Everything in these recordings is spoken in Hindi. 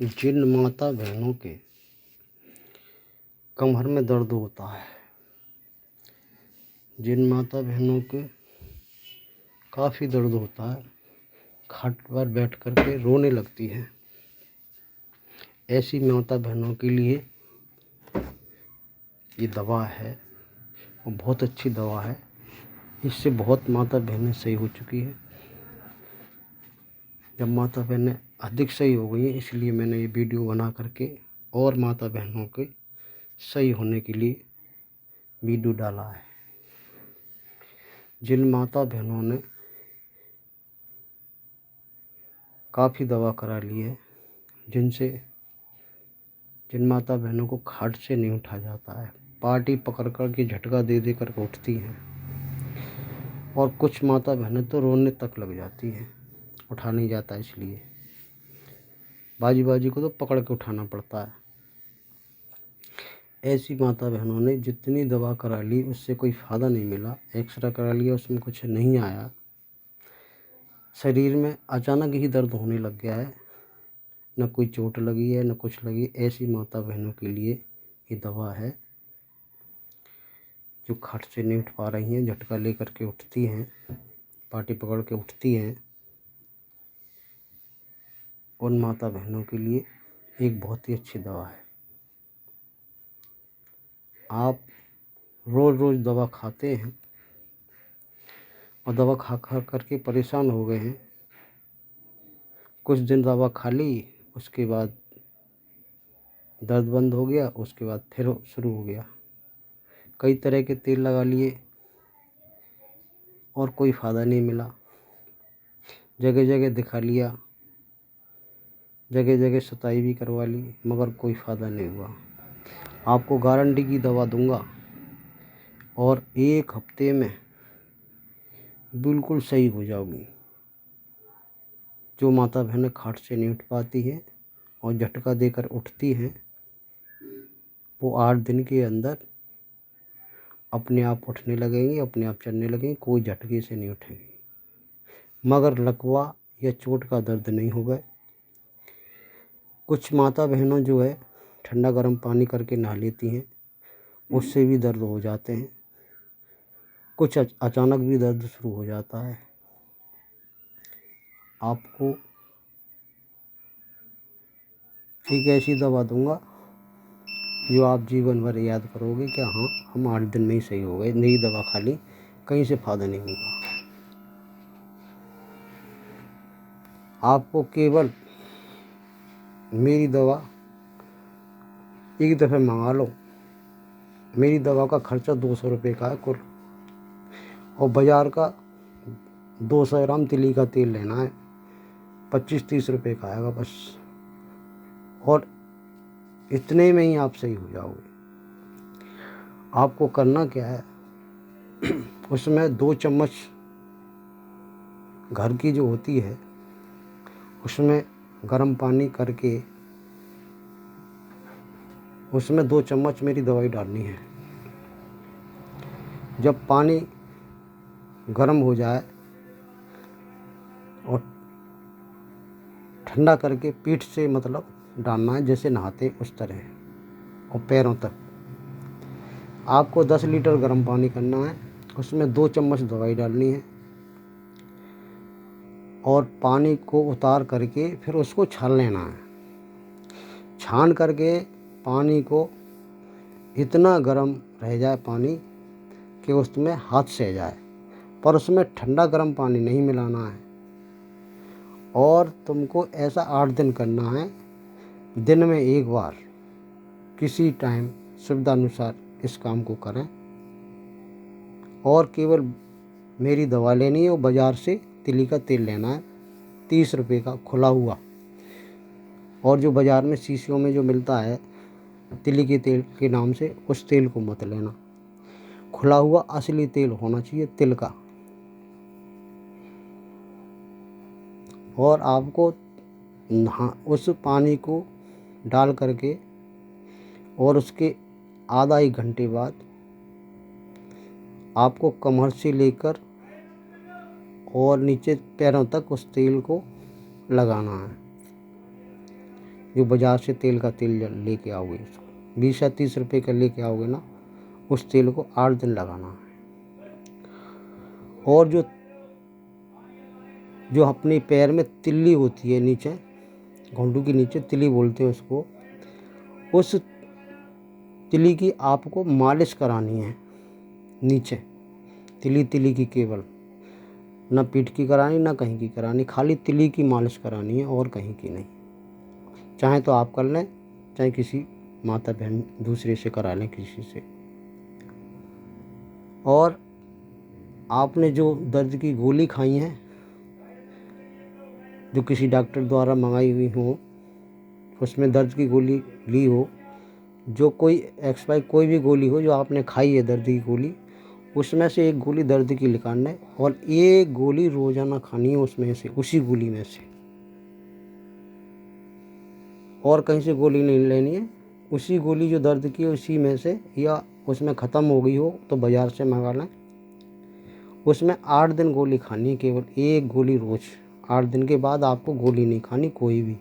जिन माता बहनों के कमर में दर्द होता है, जिन माता बहनों के काफ़ी दर्द होता है, खाट पर बैठ कर के रोने लगती हैं, ऐसी माता बहनों के लिए ये दवा है और बहुत अच्छी दवा है। इससे बहुत माता बहनें सही हो चुकी हैं। जब माता बहनें अधिक सही हो गई हैं, इसलिए मैंने ये वीडियो बना करके और माता बहनों के सही होने के लिए वीडियो डाला है। जिन माता बहनों ने काफ़ी दवा करा ली है, जिन माता बहनों को खाट से नहीं उठा जाता है, पार्टी पकड़ कर के झटका दे दे कर उठती हैं, और कुछ माता बहनें तो रोने तक लग जाती हैं, उठा नहीं जाता इसलिए बाजी को तो पकड़ के उठाना पड़ता है। ऐसी माता बहनों ने जितनी दवा करा ली उससे कोई फ़ायदा नहीं मिला। एक्सरे करा लिया, उसमें कुछ नहीं आया, शरीर में अचानक ही दर्द होने लग गया है, न कोई चोट लगी है न कुछ लगी। ऐसी माता बहनों के लिए ये दवा है। जो खाट से नहीं उठ पा रही हैं, झटका ले करके उठती हैं, पार्टी पकड़ के उठती हैं, उन माता बहनों के लिए एक बहुत ही अच्छी दवा है। आप रोज़ रोज़ दवा खाते हैं और दवा खा खा करके परेशान हो गए हैं। कुछ दिन दवा खा ली, उसके बाद दर्द बंद हो गया, उसके बाद फिर शुरू हो गया। कई तरह के तेल लगा लिए और कोई फ़ायदा नहीं मिला। जगह जगह दिखा लिया, जगह जगह सुताई भी करवा ली, मगर कोई फ़ायदा नहीं हुआ। आपको गारंटी की दवा दूंगा और 1 हफ्ते में बिल्कुल सही हो जाओगी। जो माता बहनें खाट से नहीं उठ पाती हैं और झटका देकर उठती हैं, वो 8 दिन के अंदर अपने आप उठने लगेंगी, अपने आप चलने लगेंगी, कोई झटके से नहीं उठेंगी। मगर लकवा या चोट का दर्द नहीं होगा। कुछ माता बहनों जो है ठंडा गर्म पानी करके नहा लेती हैं, उससे भी दर्द हो जाते हैं। कुछ अचानक भी दर्द शुरू हो जाता है। आपको एक ऐसी दवा दूंगा जो आप जीवन भर याद करोगे कि हाँ, हम 8 दिन में ही सही हो गए, नई दवा खा ली, कहीं से फ़ायदा नहीं होगा। आपको केवल मेरी दवा एक दफ़े मंगा लो। मेरी दवा का खर्चा 200 रुपये का है कुल, और बाज़ार का 200 ग्राम तिली का तेल लेना है, 25-30 रुपये का आएगा बस, और इतने में ही आप सही हो जाओगे। आपको करना क्या है, उसमें 2 चम्मच घर की जो होती है, उसमें गर्म पानी करके उसमें 2 चम्मच मेरी दवाई डालनी है। जब पानी गर्म हो जाए और ठंडा करके पीठ से मतलब डालना है, जैसे नहाते उस तरह, और पैरों तक। आपको 10 लीटर गर्म पानी करना है, उसमें 2 चम्मच दवाई डालनी है, और पानी को उतार करके फिर उसको छान लेना है। छान करके पानी को इतना गर्म रह जाए पानी कि उसमें हाथ सह जाए, पर उसमें ठंडा गर्म पानी नहीं मिलाना है। और तुमको ऐसा 8 दिन करना है। दिन में 1 बार किसी टाइम सुविधा अनुसार इस काम को करें, और केवल मेरी दवा लेनी है। और बाज़ार से तिली का तेल लेना है, 30 रुपये का खुला हुआ, और जो बाज़ार में शीशियों में जो मिलता है तिली के तेल के नाम से, उस तेल को मत लेना। खुला हुआ असली तेल होना चाहिए, तिल का। और आपको उस पानी को डाल करके और उसके आधा 1 घंटे बाद आपको कमर से लेकर और नीचे पैरों तक उस तेल को लगाना है। जो बाज़ार से तेल का तेल लेके आओगे, 20 या 30 रुपये का लेके आओगे ना, उस तेल को 8 दिन लगाना है। और जो अपने पैर में तिल्ली होती है, नीचे घुंडू के नीचे तिल्ली बोलते हैं उसको, उस तिल्ली की आपको मालिश करानी है। नीचे तिल्ली की केवल, ना पीठ की करानी ना कहीं की करानी, खाली तिल्ली की मालिश करानी है और कहीं की नहीं। चाहे तो आप कर लें, चाहे किसी माता बहन दूसरे से करा लें, किसी से। और आपने जो दर्द की गोली खाई है, जो किसी डॉक्टर द्वारा मंगाई हुई हो, उसमें दर्द की गोली ली हो, जो कोई एक्सपायर कोई भी गोली हो जो आपने खाई है दर्द की गोली, उसमें से एक गोली दर्द की निकालना है और एक गोली रोज़ाना खानी है उसमें से, उसी गोली में से। और कहीं से गोली नहीं लेनी है, उसी गोली जो दर्द की है उसी में से, या उसमें ख़त्म हो गई हो तो बाज़ार से मंगा लें। उसमें 8 दिन गोली खानी है, केवल एक गोली रोज़। 8 दिन के बाद आपको गोली नहीं खानी कोई भी।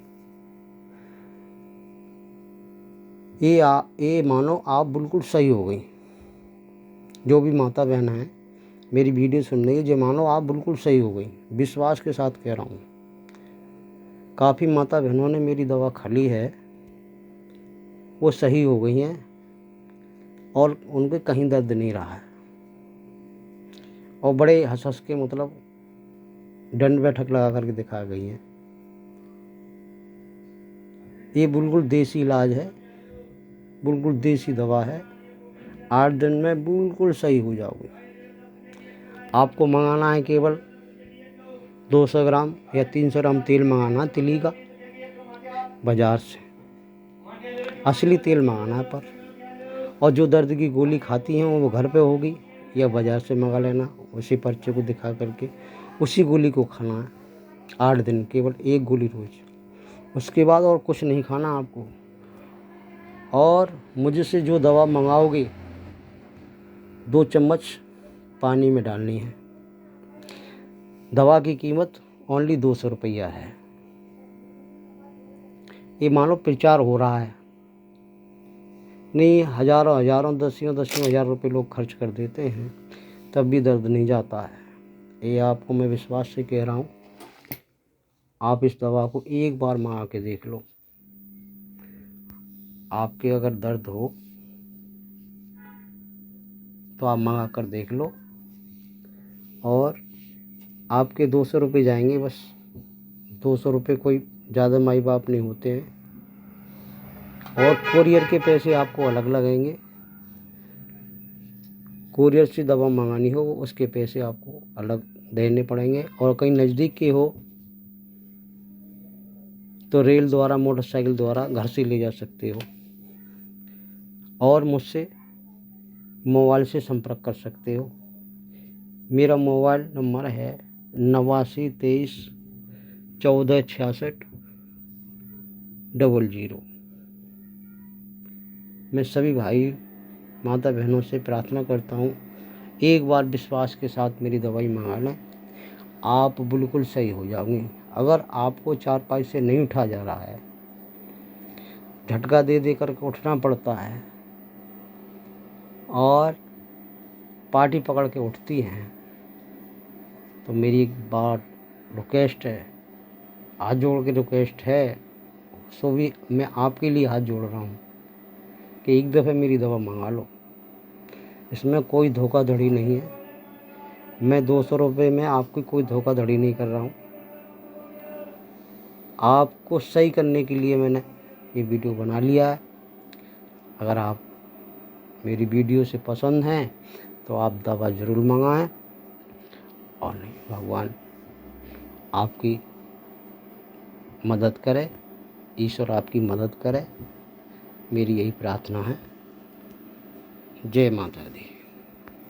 ये मानो आप बिल्कुल सही हो गई। जो भी माता बहन है मेरी वीडियो सुन रही है, जो मानो आप बिल्कुल सही हो गई, विश्वास के साथ कह रहा हूँ। काफ़ी माता बहनों ने मेरी दवा खाली है, वो सही हो गई हैं और उनके कहीं दर्द नहीं रहा है। और बड़े हंस हंस के, मतलब दंड बैठक लगा करके दिखा गई हैं। ये बिल्कुल देसी इलाज है, बिल्कुल देसी दवा है। 8 दिन में बिल्कुल सही हो जाओगे। आपको मंगाना है केवल 200 ग्राम या 300 ग्राम तेल मंगाना है तिली का बाज़ार से, असली तेल मंगाना है पर। और जो दर्द की गोली खाती हैं वो घर पे होगी, या बाज़ार से मंगा लेना, उसी पर्चे को दिखा करके उसी गोली को खाना है 8 दिन, केवल एक गोली रोज़। उसके बाद और कुछ नहीं खाना आपको। और मुझसे जो दवा मंगाओगे 2 चम्मच पानी में डालनी है। दवा की कीमत ओनली 200 रुपया है। ये मानो प्रचार हो रहा है, नहीं हज़ारों दसियों हज़ार रुपये लोग खर्च कर देते हैं, तब भी दर्द नहीं जाता है। ये आपको मैं विश्वास से कह रहा हूँ। आप इस दवा को एक बार मंगा के देख लो। आपके अगर दर्द हो तो आप मंगा कर देख लो, और आपके 200 रुपये जाएंगे बस। 200 रुपये कोई ज़्यादा माई बाप नहीं होते हैं। और कोरियर के पैसे आपको अलग लगेंगे। कोरियर से दवा मंगानी हो उसके पैसे आपको अलग देने पड़ेंगे। और कहीं नज़दीक के हो तो रेल द्वारा, मोटरसाइकिल द्वारा घर से ले जा सकते हो। और मुझसे मोबाइल से संपर्क कर सकते हो। मेरा मोबाइल नंबर है 89 23 14 66 00। मैं सभी भाई माता बहनों से प्रार्थना करता हूँ, एक बार विश्वास के साथ मेरी दवाई मंगा लें, आप बिल्कुल सही हो जाओगे। अगर आपको चारपाई से नहीं उठा जा रहा है, झटका दे दे करके उठना पड़ता है और पार्टी पकड़ के उठती हैं, तो मेरी एक बार रिक्वेस्ट है, हाथ जोड़ के रिक्वेस्ट है, सो भी मैं आपके लिए हाथ जोड़ रहा हूँ कि एक दफ़े मेरी दवा मंगा लो। इसमें कोई धोखाधड़ी नहीं है। मैं 200 रुपये में आपकी कोई धोखाधड़ी नहीं कर रहा हूँ। आपको सही करने के लिए मैंने ये वीडियो बना लिया है। अगर आप मेरी वीडियो से पसंद हैं तो आप दवा ज़रूर मंगाएं। और नहीं, भगवान आपकी मदद करे, ईश्वर आपकी मदद करे, मेरी यही प्रार्थना है। जय माता दी।